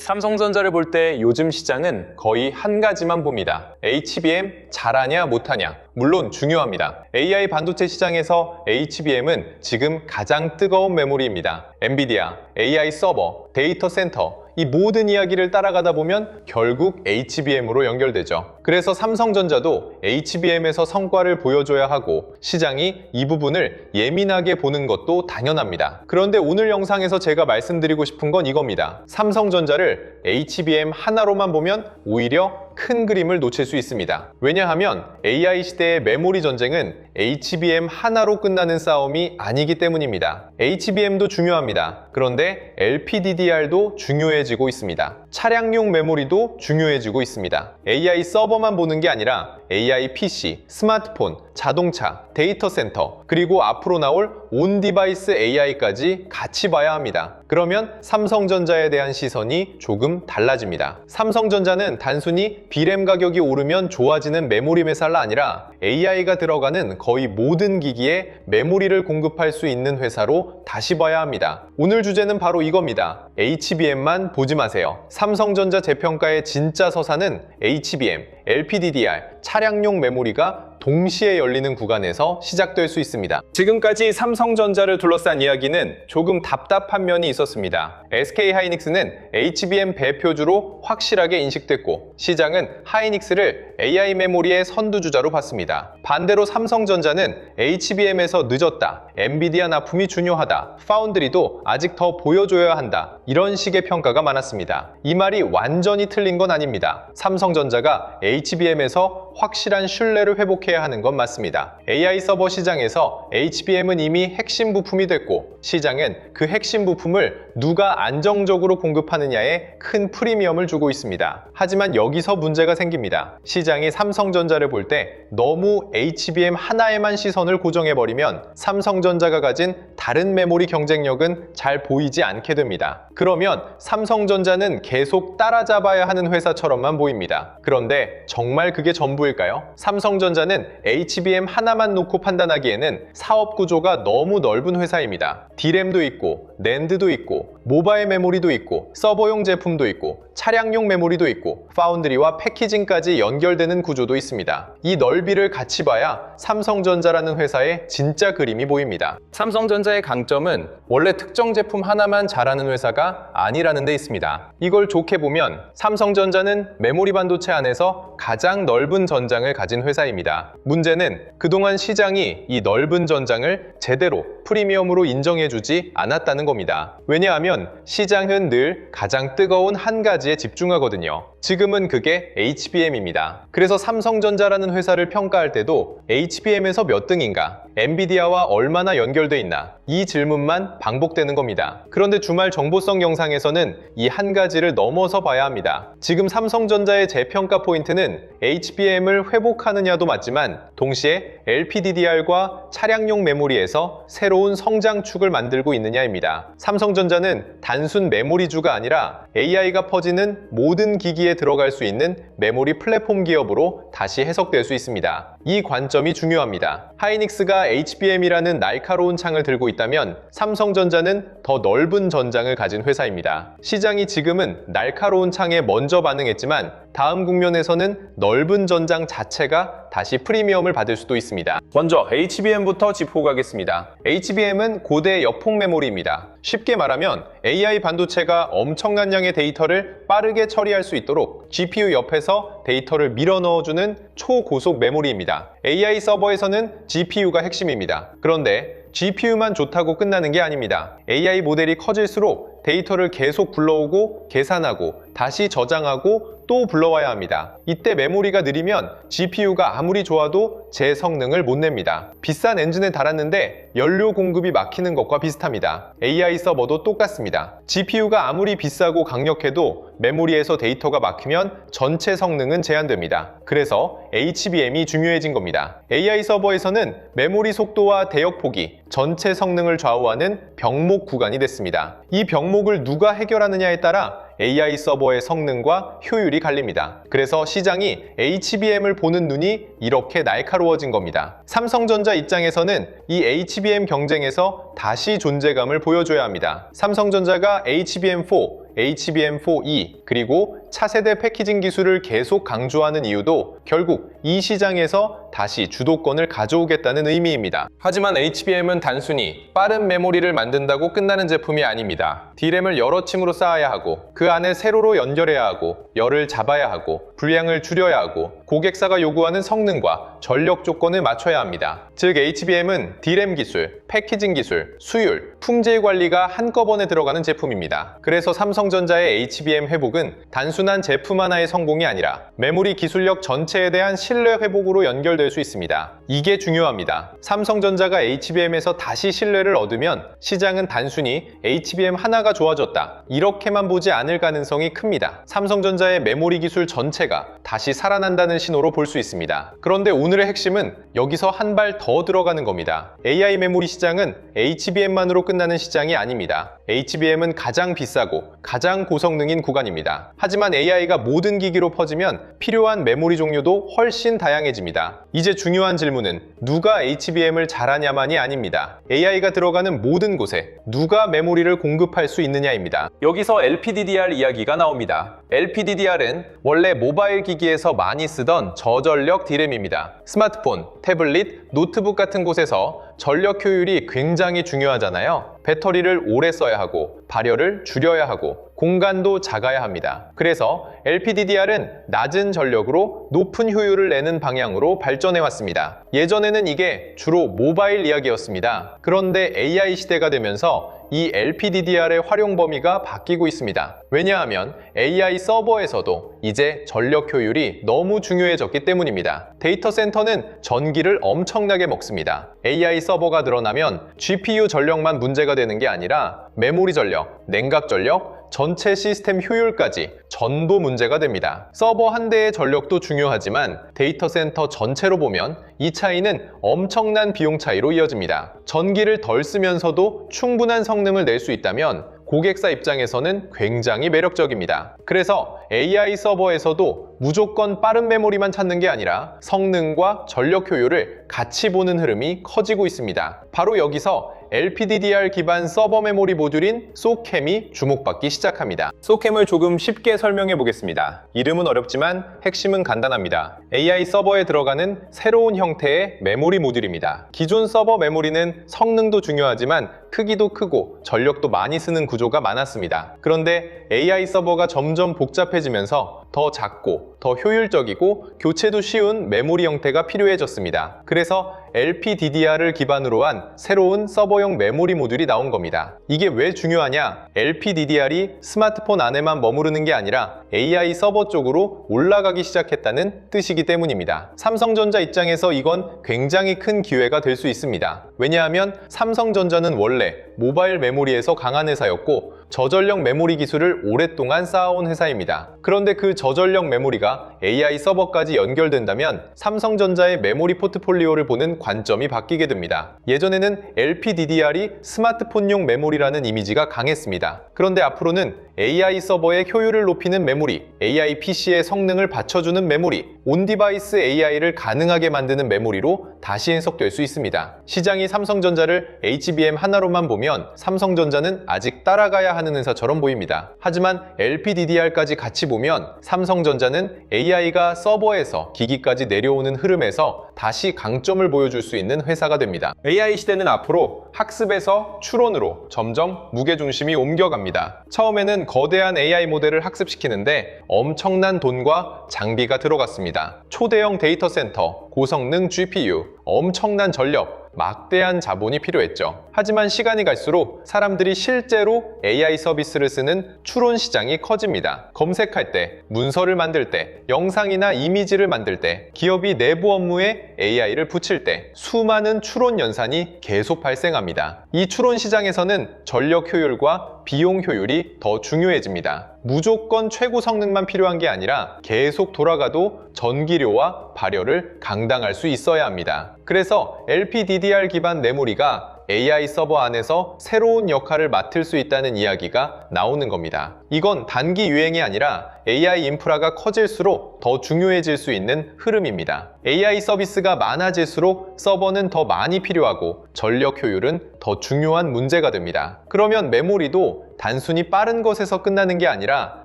삼성전자를 볼 때 요즘 시장은 거의 한 가지만 봅니다. HBM 잘하냐 못하냐. 물론 중요합니다. AI 반도체 시장에서 HBM은 지금 가장 뜨거운 메모리입니다. 엔비디아, AI 서버, 데이터 센터, 이 모든 이야기를 따라가다 보면 결국 HBM으로 연결되죠. 그래서 삼성전자도 HBM에서 성과를 보여줘야 하고 시장이 이 부분을 예민하게 보는 것도 당연합니다. 그런데 오늘 영상에서 제가 말씀드리고 싶은 건 이겁니다. 삼성전자를 HBM 하나로만 보면 오히려 큰 그림을 놓칠 수 있습니다. 왜냐하면 AI 시대의 메모리 전쟁은 HBM 하나로 끝나는 싸움이 아니기 때문입니다. HBM도 중요합니다. 그런데 LPDDR도 중요해지고 있습니다. 차량용 메모리도 중요해지고 있습니다. AI 서버만 보는 게 아니라 AI PC, 스마트폰, 자동차, 데이터 센터, 그리고 앞으로 나올 온 디바이스 AI까지 같이 봐야 합니다. 그러면 삼성전자에 대한 시선이 조금 달라집니다. 삼성전자는 단순히 B램 가격이 오르면 좋아지는 메모리 회사가 아니라 AI가 들어가는 거의 모든 기기에 메모리를 공급할 수 있는 회사로 다시 봐야 합니다. 오늘 주제는 바로 이겁니다. HBM만 보지 마세요. 삼성전자 재평가의 진짜 서사는 HBM, LPDDR, 차량용 메모리가 동시에 열리는 구간에서 시작될 수 있습니다. 지금까지 삼성전자를 둘러싼 이야기는 조금 답답한 면이 있었습니다. SK하이닉스는 HBM 배표주로 확실하게 인식됐고 시장은 하이닉스를 AI 메모리의 선두주자로 봤습니다. 반대로 삼성전자는 HBM에서 늦었다, 엔비디아 납품이 중요하다, 파운드리도 아직 더 보여줘야 한다, 이런 식의 평가가 많았습니다. 이 말이 완전히 틀린 건 아닙니다. 삼성전자가 HBM에서 확실한 신뢰를 회복해야 하는 건 맞습니다. AI 서버 시장에서 HBM은 이미 핵심 부품이 됐고 시장은 그 핵심 부품을 누가 안정적으로 공급하느냐에 큰 프리미엄을 주고 있습니다. 하지만 여기서 문제가 생깁니다. 시장이 삼성전자를 볼 때 너무 HBM 하나에만 시선을 고정해버리면 삼성전자가 가진 다른 메모리 경쟁력은 잘 보이지 않게 됩니다. 그러면 삼성전자는 계속 따라잡아야 하는 회사처럼만 보입니다. 그런데 정말 그게 전부일까요? 삼성전자는 HBM 하나만 놓고 판단하기에는 사업 구조가 너무 넓은 회사입니다. D램도 있고, 낸드도 있고, 모바일 메모리도 있고, 서버용 제품도 있고, 차량용 메모리도 있고, 파운드리와 패키징까지 연결되는 구조도 있습니다. 이 넓이를 같이 봐야 삼성전자라는 회사의 진짜 그림이 보입니다. 삼성전자의 강점은 원래 특정 제품 하나만 잘하는 회사가 아니라는 데 있습니다. 이걸 좋게 보면 삼성전자는 메모리 반도체 안에서 가장 넓은 전장을 가진 회사입니다. 문제는 그동안 시장이 이 넓은 전장을 제대로 프리미엄으로 인정해주지 않았다는 겁니다. 왜냐하면 시장은 늘 가장 뜨거운 한 가지에 집중하거든요. 지금은 그게 HBM입니다. 그래서 삼성전자라는 회사를 평가할 때도 HBM에서 몇 등인가, 엔비디아와 얼마나 연결돼 있나, 이 질문만 반복되는 겁니다. 그런데 주말 정보성 영상에서는 이 한 가지를 넘어서 봐야 합니다. 지금 삼성전자의 재평가 포인트는 HBM을 회복하느냐도 맞지만 동시에 LPDDR과 차량용 메모리에서 새로운 성장축을 만들고 있느냐입니다. 삼성전자는 단순 메모리주가 아니라 AI가 퍼지는 모든 기기에 들어갈 수 있는 메모리 플랫폼 기업으로 다시 해석될 수 있습니다. 이 관점이 중요합니다. 하이닉스가 HBM이라는 날카로운 창을 들고 있다면 삼성전자는 더 넓은 전장을 가진 회사입니다. 시장이 지금은 날카로운 창에 먼저 반응했지만 다음 국면에서는 넓은 전장 자체가 다시 프리미엄을 받을 수도 있습니다. 먼저 HBM부터 짚고 가겠습니다. HBM은 고대 역폭 메모리입니다. 쉽게 말하면 AI 반도체가 엄청난 양의 데이터를 빠르게 처리할 수 있도록 GPU 옆에서 데이터를 밀어 넣어주는 초고속 메모리입니다. AI 서버에서는 GPU가 핵심입니다. 그런데 GPU만 좋다고 끝나는 게 아닙니다. AI 모델이 커질수록 데이터를 계속 불러오고 계산하고 다시 저장하고 또 불러와야 합니다. 이때 메모리가 느리면 GPU가 아무리 좋아도 제 성능을 못 냅니다. 비싼 엔진에 달았는데 연료 공급이 막히는 것과 비슷합니다. AI 서버도 똑같습니다. GPU가 아무리 비싸고 강력해도 메모리에서 데이터가 막히면 전체 성능은 제한됩니다. 그래서 HBM이 중요해진 겁니다. AI 서버에서는 메모리 속도와 대역폭이 전체 성능을 좌우하는 병목 구간이 됐습니다. 이 병목을 누가 해결하느냐에 따라 AI 서버의 성능과 효율이 갈립니다. 그래서 시장이 HBM을 보는 눈이 이렇게 날카로워진 겁니다. 삼성전자 입장에서는 이 HBM 경쟁에서 다시 존재감을 보여줘야 합니다. 삼성전자가 HBM4, HBM4E 그리고 차세대 패키징 기술을 계속 강조하는 이유도 결국 이 시장에서 다시 주도권을 가져오겠다는 의미입니다. 하지만 HBM은 단순히 빠른 메모리를 만든다고 끝나는 제품이 아닙니다. D램을 여러 층으로 쌓아야 하고 그 안에 세로로 연결해야 하고 열을 잡아야 하고 불량을 줄여야 하고 고객사가 요구하는 성능과 전력 조건을 맞춰야 합니다. 즉 HBM은 D램 기술, 패키징 기술, 수율, 품질 관리가 한꺼번에 들어가는 제품입니다. 그래서 삼성전자의 HBM 회복은 단순한 제품 하나의 성공이 아니라 메모리 기술력 전체에 대한 신뢰 회복으로 연결될 수 있습니다. 이게 중요합니다. 삼성전자가 HBM에서 다시 신뢰를 얻으면 시장은 단순히 HBM 하나가 좋아졌다, 이렇게만 보지 않을 가능성이 큽니다. 삼성전자의 메모리 기술 전체가 다시 살아난다는 신호로 볼 수 있습니다. 그런데 오늘의 핵심은 여기서 한 발 더 들어가는 겁니다. AI 메모리 시장은 HBM만으로 끝나는 시장이 아닙니다. HBM은 가장 비싸고 가장 고성능인 구간입니다. 하지만 AI가 모든 기기로 퍼지면 필요한 메모리 종류도 훨씬 다양해집니다. 이제 중요한 질문은 누가 HBM을 잘하냐만이 아닙니다. AI가 들어가는 모든 곳에 누가 메모리를 공급할 수 있느냐입니다. 여기서 LPDDR 이야기가 나옵니다. LPDDR은 원래 모바일 기기에서 많이 쓰던 저전력 D램입니다. 스마트폰, 태블릿, 노트북 같은 곳에서 전력 효율이 굉장히 중요하잖아요. 배터리를 오래 써야 하고 발열을 줄여야 하고 공간도 작아야 합니다. 그래서 LPDDR은 낮은 전력으로 높은 효율을 내는 방향으로 발전해 왔습니다. 예전에는 이게 주로 모바일 이야기였습니다. 그런데 AI 시대가 되면서 이 LPDDR의 활용 범위가 바뀌고 있습니다. 왜냐하면 AI 서버에서도 이제 전력 효율이 너무 중요해졌기 때문입니다. 데이터 센터는 전기를 엄청나게 먹습니다. AI 서버가 늘어나면 GPU 전력만 문제가 되는 게 아니라 메모리 전력, 냉각 전력, 전체 시스템 효율까지 전부 문제가 됩니다. 서버 한 대의 전력도 중요하지만 데이터 센터 전체로 보면 이 차이는 엄청난 비용 차이로 이어집니다. 전기를 덜 쓰면서도 충분한 성능을 낼 수 있다면 고객사 입장에서는 굉장히 매력적입니다. 그래서 AI 서버에서도 무조건 빠른 메모리만 찾는 게 아니라 성능과 전력 효율을 같이 보는 흐름이 커지고 있습니다. 바로 여기서 LPDDR 기반 서버 메모리 모듈인 소캠이 주목받기 시작합니다. 소캠을 조금 쉽게 설명해 보겠습니다. 이름은 어렵지만 핵심은 간단합니다. AI 서버에 들어가는 새로운 형태의 메모리 모듈입니다. 기존 서버 메모리는 성능도 중요하지만 크기도 크고 전력도 많이 쓰는 구조가 많았습니다. 그런데 AI 서버가 점점 복잡해지면서 더 작고 더 효율적이고 교체도 쉬운 메모리 형태가 필요해졌습니다. 그래서 LPDDR을 기반으로 한 새로운 서버용 메모리 모듈이 나온 겁니다. 이게 왜 중요하냐? LPDDR이 스마트폰 안에만 머무르는 게 아니라 AI 서버 쪽으로 올라가기 시작했다는 뜻이기 때문입니다. 삼성전자 입장에서 이건 굉장히 큰 기회가 될 수 있습니다. 왜냐하면 삼성전자는 원래 모바일 메모리에서 강한 회사였고 저전력 메모리 기술을 오랫동안 쌓아온 회사입니다. 그런데 그 저전력 메모리가 AI 서버까지 연결된다면 삼성전자의 메모리 포트폴리오를 보는 관점이 바뀌게 됩니다. 예전에는 LPDDR이 스마트폰용 메모리라는 이미지가 강했습니다. 그런데 앞으로는 AI 서버의 효율을 높이는 메모리, AI PC의 성능을 받쳐주는 메모리, 온디바이스 AI를 가능하게 만드는 메모리로 다시 해석될 수 있습니다. 시장이 삼성전자를 HBM 하나로만 보면 삼성전자는 아직 따라가야 하는 회사처럼 보입니다. 하지만 LPDDR까지 같이 보면 삼성전자는 AI가 서버에서 기기까지 내려오는 흐름에서 다시 강점을 보여줄 수 있는 회사가 됩니다. AI 시대는 앞으로 학습에서 추론으로 점점 무게중심이 옮겨갑니다. 처음에는 거대한 AI 모델을 학습시키는데 엄청난 돈과 장비가 들어갔습니다. 초대형 데이터 센터, 고성능 GPU, 엄청난 전력, 막대한 자본이 필요했죠. 하지만 시간이 갈수록 사람들이 실제로 AI 서비스를 쓰는 추론 시장이 커집니다. 검색할 때, 문서를 만들 때, 영상이나 이미지를 만들 때, 기업이 내부 업무에 AI를 붙일 때 수많은 추론 연산이 계속 발생합니다. 이 추론 시장에서는 전력 효율과 비용 효율이 더 중요해집니다. 무조건 최고 성능만 필요한 게 아니라 계속 돌아가도 전기료와 발열을 감당할 수 있어야 합니다. 그래서 LPDDR 기반 메모리가 AI 서버 안에서 새로운 역할을 맡을 수 있다는 이야기가 나오는 겁니다. 이건 단기 유행이 아니라 AI 인프라가 커질수록 더 중요해질 수 있는 흐름입니다. AI 서비스가 많아질수록 서버는 더 많이 필요하고 전력 효율은 더 중요한 문제가 됩니다. 그러면 메모리도 단순히 빠른 것에서 끝나는 게 아니라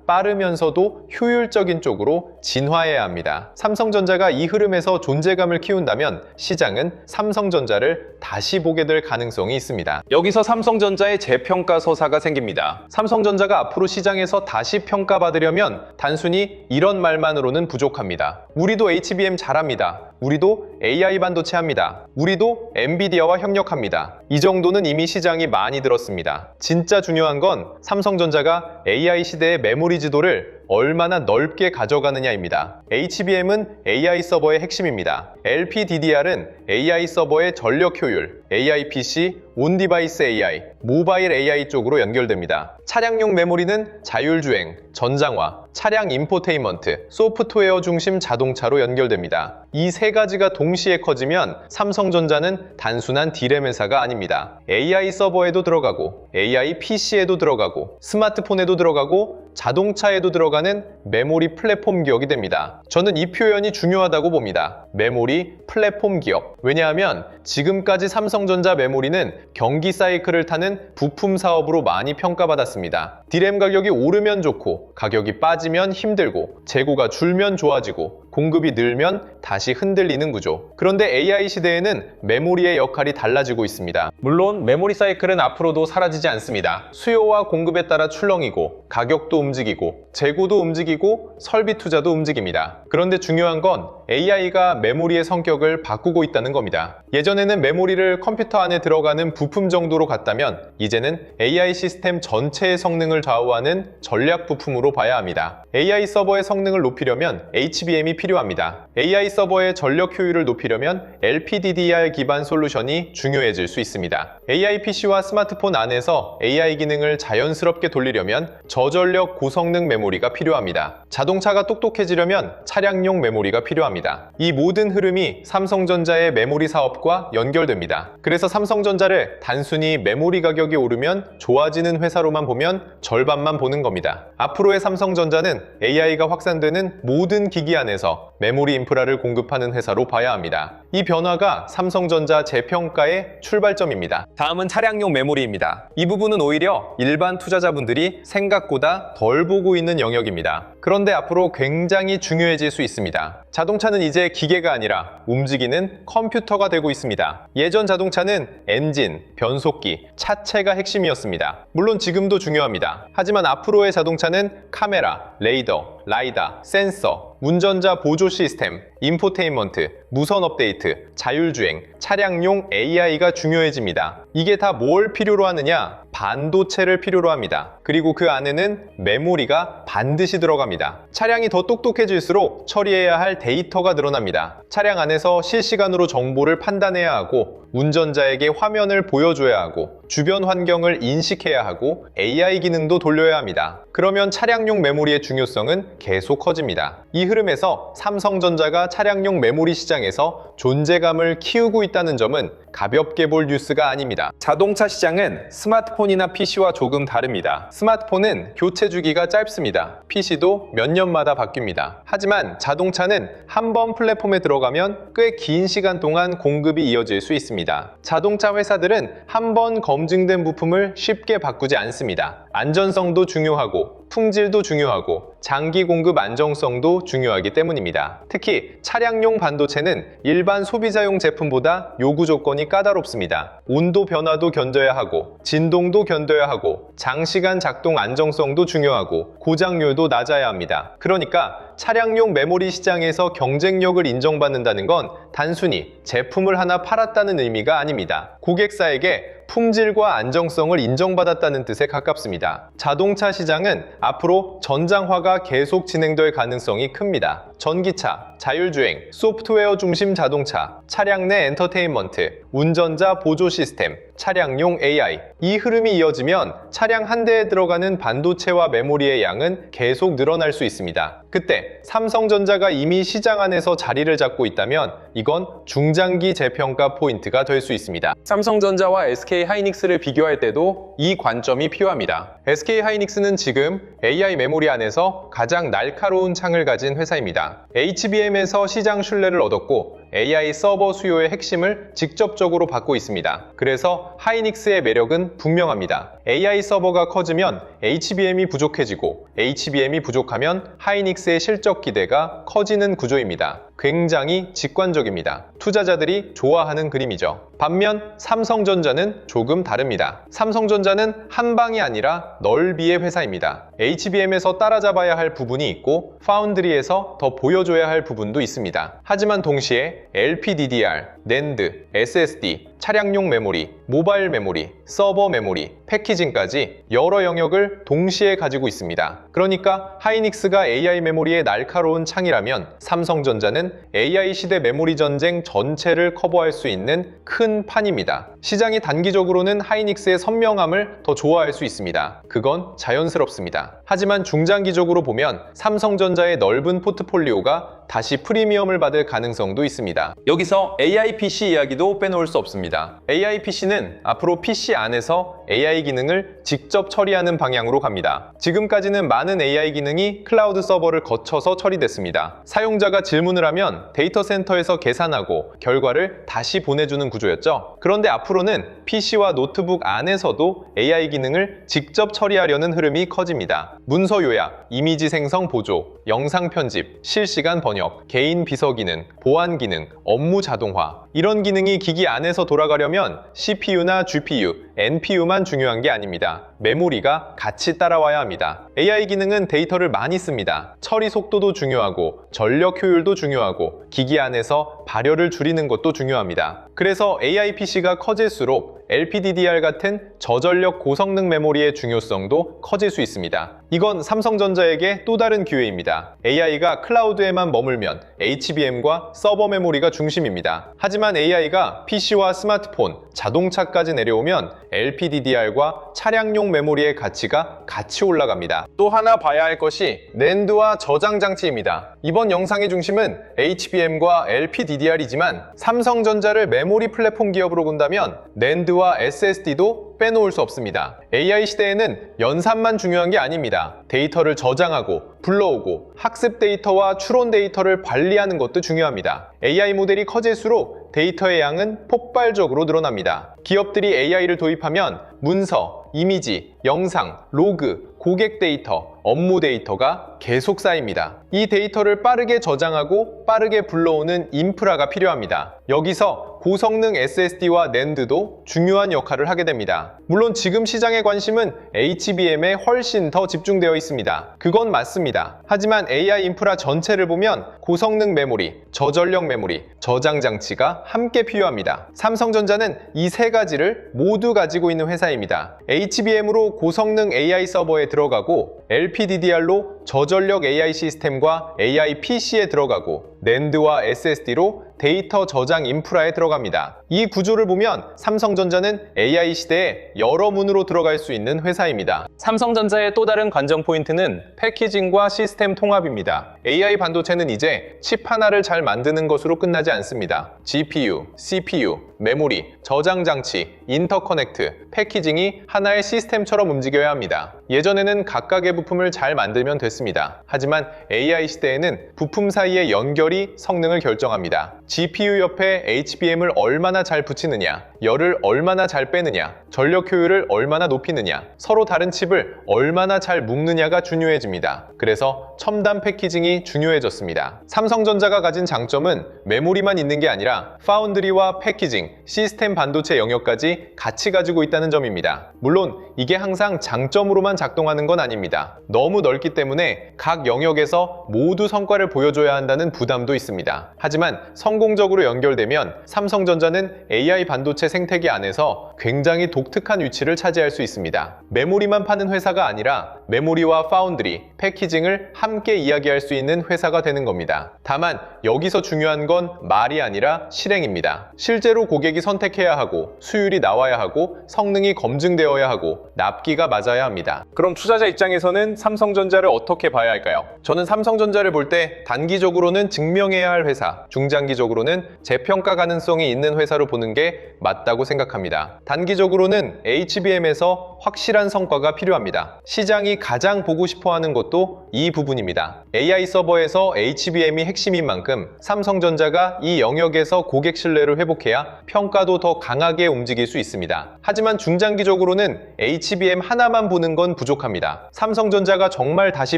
빠르면서도 효율적인 쪽으로 진화해야 합니다. 삼성전자가 이 흐름에서 존재감을 키운다면 시장은 삼성전자를 다시 보게 될 가능성이 있습니다. 여기서 삼성전자의 재평가 서사가 생깁니다. 삼성전자가 앞으로 시장에서 다시 평가받으려면 단순히 이런 말만으로는 부족합니다. 우리도 HBM 잘합니다. 우리도 AI 반도체 합니다. 우리도 엔비디아와 협력합니다. 이 정도는 이미 시장이 많이 들었습니다. 진짜 중요한 건 삼성전자가 AI 시대의 메모리 지도를 얼마나 넓게 가져가느냐입니다. HBM은 AI 서버의 핵심입니다. LPDDR은 AI 서버의 전력 효율, AI PC, 온디바이스 AI, 모바일 AI 쪽으로 연결됩니다. 차량용 메모리는 자율주행, 전장화, 차량 인포테인먼트, 소프트웨어 중심 자동차로 연결됩니다. 이 세 가지가 동시에 커지면 삼성전자는 단순한 디램 회사가 아닙니다. AI 서버에도 들어가고, AI PC에도 들어가고, 스마트폰에도 들어가고, 자동차에도 들어가는 메모리 플랫폼 기업이 됩니다. 저는 이 표현이 중요하다고 봅니다. 메모리 플랫폼 기업. 왜냐하면 지금까지 삼성전자 메모리는 경기 사이클을 타는 부품 사업으로 많이 평가받았습니다. 디램 가격이 오르면 좋고, 가격이 빠지면 힘들고, 재고가 줄면 좋아지고, 공급이 늘면 다시 흔들리는 구조. 그런데 AI 시대에는 메모리의 역할이 달라지고 있습니다. 물론 메모리 사이클은 앞으로도 사라지지 않습니다. 수요와 공급에 따라 출렁이고, 가격도 움직이고, 재고도 움직이고, 설비 투자도 움직입니다. 그런데 중요한 건 AI가 메모리의 성격을 바꾸고 있다는 겁니다. 예전에는 메모리를 컴퓨터 안에 들어가는 부품 정도로 갔다면 이제는 AI 시스템 전체의 성능을 좌우하는 전략 부품으로 봐야 합니다. AI 서버의 성능을 높이려면 HBM이 필요합니다. AI 서버의 전력 효율을 높이려면 LPDDR 기반 솔루션이 중요해질 수 있습니다. AI PC와 스마트폰 안에서 AI 기능을 자연스럽게 돌리려면 저전력 고성능 메모리가 필요합니다. 자동차가 똑똑해지려면 차량용 메모리가 필요합니다. 이 모든 흐름이 삼성전자의 메모리 사업과 연결됩니다. 그래서 삼성전자를 단순히 메모리 가격이 오르면 좋아지는 회사로만 보면 절반만 보는 겁니다. 앞으로의 삼성전자는 AI가 확산되는 모든 기기 안에서 메모리 인프라를 공급하는 회사로 봐야 합니다. 이 변화가 삼성전자 재평가의 출발점입니다. 다음은 차량용 메모리입니다. 이 부분은 오히려 일반 투자자분들이 생각보다 덜 보고 있는 영역입니다. 그런데 앞으로 굉장히 중요해질 수 있습니다. 자동차는 이제 기계가 아니라 움직이는 컴퓨터가 되고 있습니다. 예전 자동차는 엔진, 변속기, 차체가 핵심이었습니다. 물론 지금도 중요합니다. 하지만 앞으로의 자동차는 카메라, 레이더, 라이다, 센서, 운전자 보조 시스템, 인포테인먼트, 무선 업데이트, 자율주행, 차량용 AI가 중요해집니다. 이게 다 뭘 필요로 하느냐? 반도체를 필요로 합니다. 그리고 그 안에는 메모리가 반드시 들어갑니다. 차량이 더 똑똑해질수록 처리해야 할 데이터가 늘어납니다. 차량 안에서 실시간으로 정보를 판단해야 하고, 운전자에게 화면을 보여줘야 하고, 주변 환경을 인식해야 하고, AI 기능도 돌려야 합니다. 그러면 차량용 메모리의 중요성은 계속 커집니다. 이 흐름에서 삼성전자가 차량용 메모리 시장에서 존재감을 키우고 있다는 점은 가볍게 볼 뉴스가 아닙니다. 자동차 시장은 스마트폰이나 PC와 조금 다릅니다. 스마트폰은 교체 주기가 짧습니다. PC도 몇 년마다 바뀝니다. 하지만 자동차는 한 번 플랫폼에 들어가면 꽤 긴 시간 동안 공급이 이어질 수 있습니다. 자동차 회사들은 한 번 검증된 부품을 쉽게 바꾸지 않습니다. 안전성도 중요하고 품질도 중요하고 장기 공급 안정성도 중요하기 때문입니다. 특히 차량용 반도체는 일반 소비자용 제품보다 요구 조건이 까다롭습니다. 온도 변화도 견뎌야 하고 진동도 견뎌야 하고 장시간 작동 안정성도 중요하고 고장률도 낮아야 합니다. 그러니까 차량용 메모리 시장에서 경쟁력을 인정받는다는 건 단순히 제품을 하나 팔았다는 의미가 아닙니다. 고객사에게 품질과 안정성을 인정받았다는 뜻에 가깝습니다. 자동차 시장은 앞으로 전장화가 계속 진행될 가능성이 큽니다. 전기차, 자율주행, 소프트웨어 중심 자동차, 차량 내 엔터테인먼트, 운전자 보조 시스템, 차량용 AI. 이 흐름이 이어지면 차량 한 대에 들어가는 반도체와 메모리의 양은 계속 늘어날 수 있습니다. 그때 삼성전자가 이미 시장 안에서 자리를 잡고 있다면 이건 중장기 재평가 포인트가 될 수 있습니다. 삼성전자와 SK하이닉스를 비교할 때도 이 관점이 필요합니다. SK하이닉스는 지금 AI 메모리 안에서 가장 날카로운 창을 가진 회사입니다. HBM에서 시장 신뢰를 얻었고 AI 서버 수요의 핵심을 직접적으로 받고 있습니다. 그래서 하이닉스의 매력은 분명합니다. AI 서버가 커지면 HBM이 부족해지고 HBM이 부족하면 하이닉스의 실적 기대가 커지는 구조입니다. 굉장히 직관적입니다. 투자자들이 좋아하는 그림이죠. 반면 삼성전자는 조금 다릅니다. 삼성전자는 한 방이 아니라 넓이의 회사입니다. HBM에서 따라잡아야 할 부분이 있고 파운드리에서 더 보여줘야 할 부분도 있습니다. 하지만 동시에 LPDDR, NAND, SSD, 차량용 메모리, 모바일 메모리, 서버 메모리, 패키징까지 여러 영역을 동시에 가지고 있습니다. 그러니까 하이닉스가 AI 메모리의 날카로운 창이라면 삼성전자는 AI 시대 메모리 전쟁 전체를 커버할 수 있는 큰 판입니다. 시장이 단기적으로는 하이닉스의 선명함을 더 좋아할 수 있습니다. 그건 자연스럽습니다. 하지만 중장기적으로 보면 삼성전자의 넓은 포트폴리오가 다시 프리미엄을 받을 가능성도 있습니다. 여기서 AI PC 이야기도 빼놓을 수 없습니다. AI PC는 앞으로 PC 안에서 AI 기능을 직접 처리하는 방향으로 갑니다. 지금까지는 많은 AI 기능이 클라우드 서버를 거쳐서 처리됐습니다. 사용자가 질문을 하면 데이터 센터에서 계산하고 결과를 다시 보내주는 구조였죠. 그런데 앞으로는 PC와 노트북 안에서도 AI 기능을 직접 처리하려는 흐름이 커집니다. 문서 요약, 이미지 생성 보조, 영상 편집, 실시간 번역, 개인 비서 기능, 보안 기능, 업무 자동화. 이런 기능이 기기 안에서 돌아가려면 CPU나 GPU, NPU만 중요한 게 아닙니다. 메모리가 같이 따라와야 합니다. AI 기능은 데이터를 많이 씁니다. 처리 속도도 중요하고 전력 효율도 중요하고 기기 안에서 발열을 줄이는 것도 중요합니다. 그래서 AI PC가 커질수록 LPDDR 같은 저전력 고성능 메모리의 중요성도 커질 수 있습니다. 이건 삼성전자에게 또 다른 기회입니다. AI가 클라우드에만 머물면 HBM과 서버 메모리가 중심입니다. 하지만 AI가 PC와 스마트폰, 자동차까지 내려오면 LPDDR과 차량용 메모리의 가치가 같이 올라갑니다. 또 하나 봐야 할 것이 NAND와 저장 장치입니다. 이번 영상의 중심은 HBM과 LPDDR이지만 삼성전자를 메모리 플랫폼 기업으로 본다면 NAND와 SSD도 빼놓을 수 없습니다. AI 시대에는 연산만 중요한 게 아닙니다. 데이터를 저장하고 불러오고 학습 데이터와 추론 데이터를 관리하는 것도 중요합니다. AI 모델이 커질수록 데이터의 양은 폭발적으로 늘어납니다. 기업들이 AI를 도입하면 문서, 이미지, 영상, 로그, 고객 데이터, 업무 데이터가 계속 쌓입니다. 이 데이터를 빠르게 저장하고 빠르게 불러오는 인프라가 필요합니다. 여기서 고성능 SSD와 NAND도 중요한 역할을 하게 됩니다. 물론 지금 시장의 관심은 HBM에 훨씬 더 집중되어 있습니다. 그건 맞습니다. 하지만 AI 인프라 전체를 보면 고성능 메모리, 저전력 메모리, 저장 장치가 함께 필요합니다. 삼성전자는 이 세 가지를 모두 가지고 있는 회사입니다. HBM으로 고성능 AI 서버에 들어가고 LPDDR로 저전력 AI 시스템과 AI PC에 들어가고 NAND와 SSD로 데이터 저장 인프라에 들어갑니다. 이 구조를 보면 삼성전자는 AI 시대에 여러 문으로 들어갈 수 있는 회사입니다. 삼성전자의 또 다른 관전 포인트는 패키징과 시스템 통합입니다. AI 반도체는 이제 칩 하나를 잘 만드는 것으로 끝나지 않습니다. GPU, CPU, 메모리, 저장 장치, 인터커넥트, 패키징이 하나의 시스템처럼 움직여야 합니다. 예전에는 각각의 부품을 잘 만들면 됐습니다. 하지만 AI 시대에는 부품 사이의 연결이 성능을 결정합니다. GPU 옆에 HBM을 얼마나 잘 붙이느냐, 열을 얼마나 잘 빼느냐, 전력 효율을 얼마나 높이느냐, 서로 다른 칩을 얼마나 잘 묶느냐가 중요해집니다. 그래서 첨단 패키징이 중요해졌습니다. 삼성전자가 가진 장점은 메모리만 있는 게 아니라 파운드리와 패키징, 시스템 반도체 영역까지 같이 가지고 있다는 점입니다. 물론 이게 항상 장점으로만 작동하는 건 아닙니다. 너무 넓기 때문에 각 영역에서 모두 성과를 보여줘야 한다는 부담도 있습니다. 하지만 성공적으로 연결되면 삼성전자는 AI 반도체 생태계 안에서 굉장히 독특한 위치를 차지할 수 있습니다. 메모리만 파는 회사가 아니라 메모리와 파운드리, 패키징을 함께 이야기할 수 있는 회사가 되는 겁니다. 다만 여기서 중요한 건 말이 아니라 실행입니다. 실제로 고객이 선택해야 하고 수율이 나와야 하고 성능이 검증되어야 하고 납기가 맞아야 합니다. 그럼 투자자 입장에서는 삼성전자를 어떻게 봐야 할까요? 저는 삼성전자를 볼 때 단기적으로는 증명해야 할 회사, 중장기적으로는 재평가 가능성이 있는 회사로 보는 게 맞다고 생각합니다. 단기적으로는 HBM에서 확실한 성과가 필요합니다. 시장이 가장 보고 싶어 하는 것도 이 부분입니다. AI 서버에서 HBM이 핵심인 만큼 삼성전자가 이 영역에서 고객 신뢰를 회복해야 평가도 더 강하게 움직일 수 있습니다. 하지만 중장기적으로는 HBM 하나만 보는 건 부족합니다. 삼성전자가 정말 다시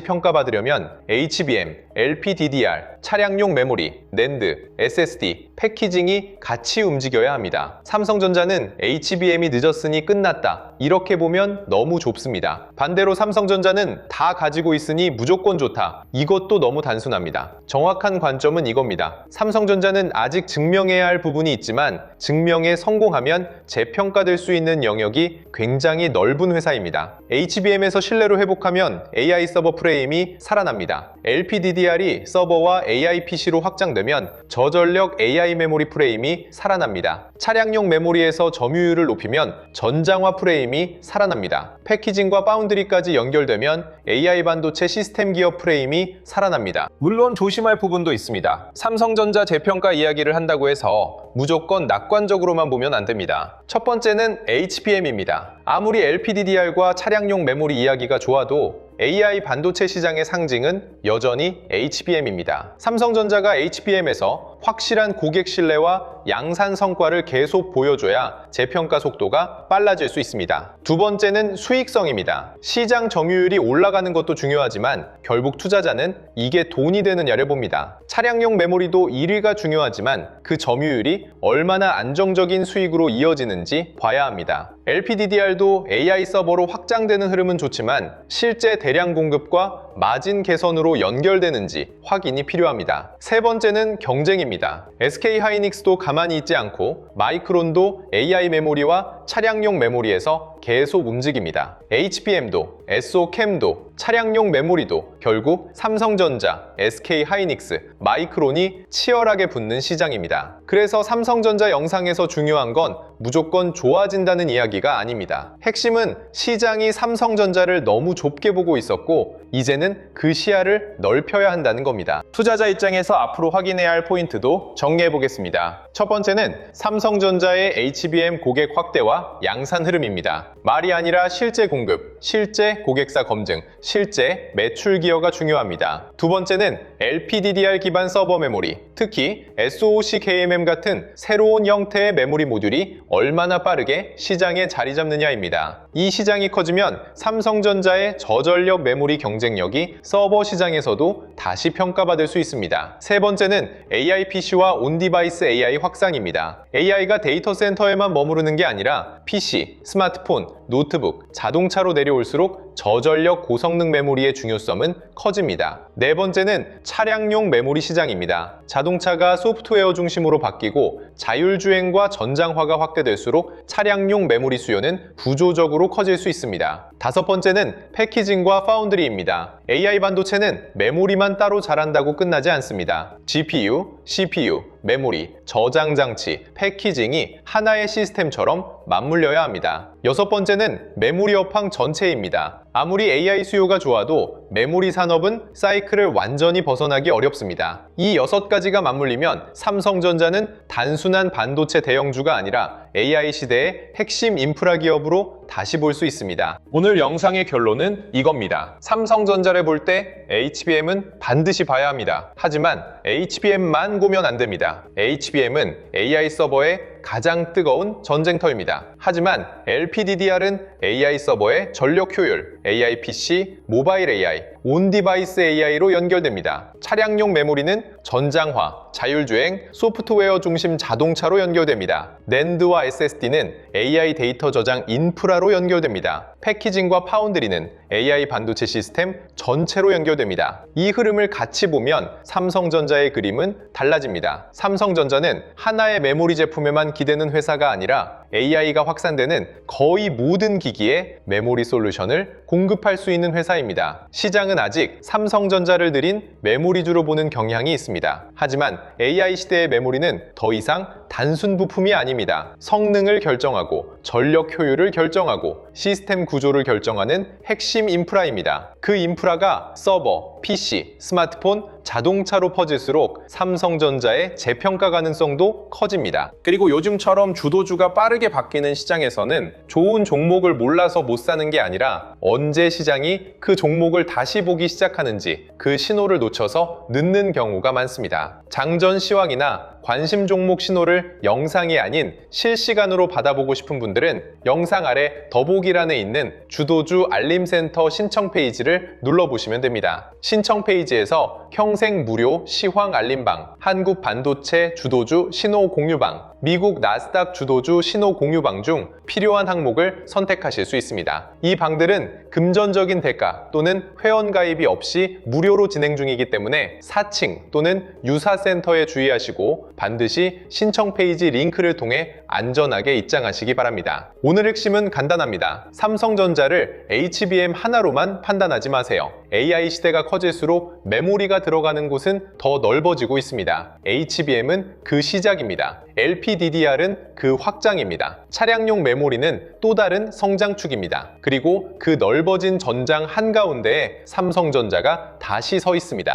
평가받으려면 HBM, LPDDR, 차량용 메모리, 낸드, SSD, 패키징이 같이 움직여야 합니다. 삼성전자는 HBM이 늦었으니 끝났다. 이렇게 보면 너무 좁습니다. 반대로 삼성전자는 다 가지고 있으니 무조건 좋다. 이것도 너무 단순합니다. 정확한 관점은 이겁니다. 삼성전자는 아직 증명해야 할 부분이 있지만 증명에 성공하면 재평가될 수 있는 영역이 굉장히 넓은 회사입니다. HBM에서 신뢰를 회복하면 AI 서버 프레임이 살아납니다. LPDDR이 서버와 AI PC로 확장되면 저전력 AI 메모리 프레임이 살아납니다. 차량용 메모리에서 점유율을 높이면 전장화 프레임이 살아납니다. 패키징과 파운드리까지 연결되면 AI 반도체 시스템 기어 프레임이 살아납니다. 물론 조심할 부분도 있습니다. 삼성전자 재평가 이야기를 한다고 해서 무조건 낙관적으로만 보면 안 됩니다. 첫 번째는 HBM입니다. 아무리 LPDDR과 차량용 메모리 이야기가 좋아도 AI 반도체 시장의 상징은 여전히 HBM입니다. 삼성전자가 HBM에서 확실한 고객 신뢰와 양산 성과를 계속 보여줘야 재평가 속도가 빨라질 수 있습니다. 두 번째는 수익성입니다. 시장 점유율이 올라가는 것도 중요하지만 결국 투자자는 이게 돈이 되느냐를 봅니다. 차량용 메모리도 1위가 중요하지만 그 점유율이 얼마나 안정적인 수익으로 이어지는지 봐야 합니다. LPDDR도 AI 서버로 확장되는 흐름은 좋지만 실제 대량 공급과 마진 개선으로 연결되는지 확인이 필요합니다. 세 번째는 경쟁입니다. SK하이닉스도 가만히 있지 않고 마이크론도 AI 메모리와 차량용 메모리에서 계속 움직입니다. HBM도, SOCAM도, 차량용 메모리도 결국 삼성전자, SK하이닉스, 마이크론이 치열하게 붙는 시장입니다. 그래서 삼성전자 영상에서 중요한 건 무조건 좋아진다는 이야기가 아닙니다. 핵심은 시장이 삼성전자를 너무 좁게 보고 있었고 이제는 그 시야를 넓혀야 한다는 겁니다. 투자자 입장에서 앞으로 확인해야 할 포인트도 정리해 보겠습니다. 첫 번째는 삼성전자의 HBM 고객 확대와 양산 흐름입니다. 말이 아니라 실제 공급, 실제 고객사 검증, 실제 매출 기여가 중요합니다. 두 번째는 LPDDR 기반 서버 메모리, 특히 SoC KMM 같은 새로운 형태의 메모리 모듈이 얼마나 빠르게 시장에 자리 잡느냐입니다. 이 시장이 커지면 삼성전자의 저전력 메모리 경쟁력이 서버 시장에서도 다시 평가받을 수 있습니다. 세 번째는 AI PC와 온디바이스 AI 확산입니다. AI가 데이터 센터에만 머무르는 게 아니라 PC, 스마트폰, 노트북, 자동차로 내려올수록 저전력 고성능 메모리의 중요성은 커집니다. 네 번째는 차량용 메모리 시장입니다. 자동차가 소프트웨어 중심으로 바뀌고 자율주행과 전장화가 확대될수록 차량용 메모리 수요는 구조적으로 커질 수 있습니다. 다섯 번째는 패키징과 파운드리입니다. AI 반도체는 메모리만 따로 잘한다고 끝나지 않습니다. GPU, CPU, 메모리, 저장 장치, 패키징이 하나의 시스템처럼 맞물려야 합니다. 여섯 번째는 메모리 업황 전체입니다. 아무리 AI 수요가 좋아도 메모리 산업은 사이클을 완전히 벗어나기 어렵습니다. 이 6가지가 맞물리면 삼성전자는 단순한 반도체 대형주가 아니라 AI 시대의 핵심 인프라 기업으로 다시 볼 수 있습니다. 오늘 영상의 결론은 이겁니다. 삼성전자를 볼 때 HBM은 반드시 봐야 합니다. 하지만 HBM만 보면 안 됩니다. HBM은 AI 서버의 가장 뜨거운 전쟁터입니다. 하지만 LPDDR은 AI 서버의 전력 효율, AI PC, 모바일 AI, 온디바이스 AI로 연결됩니다. 차량용 메모리는 전장화, 자율주행, 소프트웨어 중심 자동차로 연결됩니다. NAND와 SSD는 AI 데이터 저장 인프라로 연결됩니다. 패키징과 파운드리는 AI 반도체 시스템 전체로 연결됩니다. 이 흐름을 같이 보면 삼성전자의 그림은 달라집니다. 삼성전자는 하나의 메모리 제품에만 기대는 회사가 아니라 AI가 확산되는 거의 모든 기기에 메모리 솔루션을 공급할 수 있는 회사입니다. 시장은 아직 삼성전자를 들인 메모리주로 보는 경향이 있습니다. 하지만 AI 시대의 메모리는 더 이상 단순 부품이 아닙니다. 성능을 결정하고 전력 효율을 결정하고 시스템 구조를 결정하는 핵심 인프라입니다. 그 인프라가 서버, PC, 스마트폰, 자동차로 퍼질수록 삼성전자의 재평가 가능성도 커집니다. 그리고 요즘처럼 주도주가 빠르게 바뀌는 시장에서는 좋은 종목을 몰라서 못 사는 게 아니라 언제 시장이 그 종목을 다시 보기 시작하는지 그 신호를 놓쳐서 늦는 경우가 많습니다. 장전 시황이나 관심 종목 신호를 영상이 아닌 실시간으로 받아보고 싶은 분들은 영상 아래 더보기란에 있는 주도주 알림센터 신청 페이지를 눌러보시면 됩니다. 신청 페이지에서 평생 무료 시황 알림방, 한국 반도체 주도주 신호 공유방, 미국 나스닥 주도주 신호 공유방 중 필요한 항목을 선택하실 수 있습니다. 이 방들은 금전적인 대가 또는 회원 가입이 없이 무료로 진행 중이기 때문에 사칭 또는 유사센터에 주의하시고 반드시 신청 페이지 링크를 통해 안전하게 입장하시기 바랍니다. 오늘 핵심은 간단합니다. 삼성전자를 HBM 하나로만 판단하지 마세요. AI 시대가 커질수록 메모리가 들어가는 곳은 더 넓어지고 있습니다. HBM은 그 시작입니다. LPDDR은 그 확장입니다. 차량용 메모리는 또 다른 성장축입니다. 그리고 그 넓어진 전장 한가운데에 삼성전자가 다시 서 있습니다.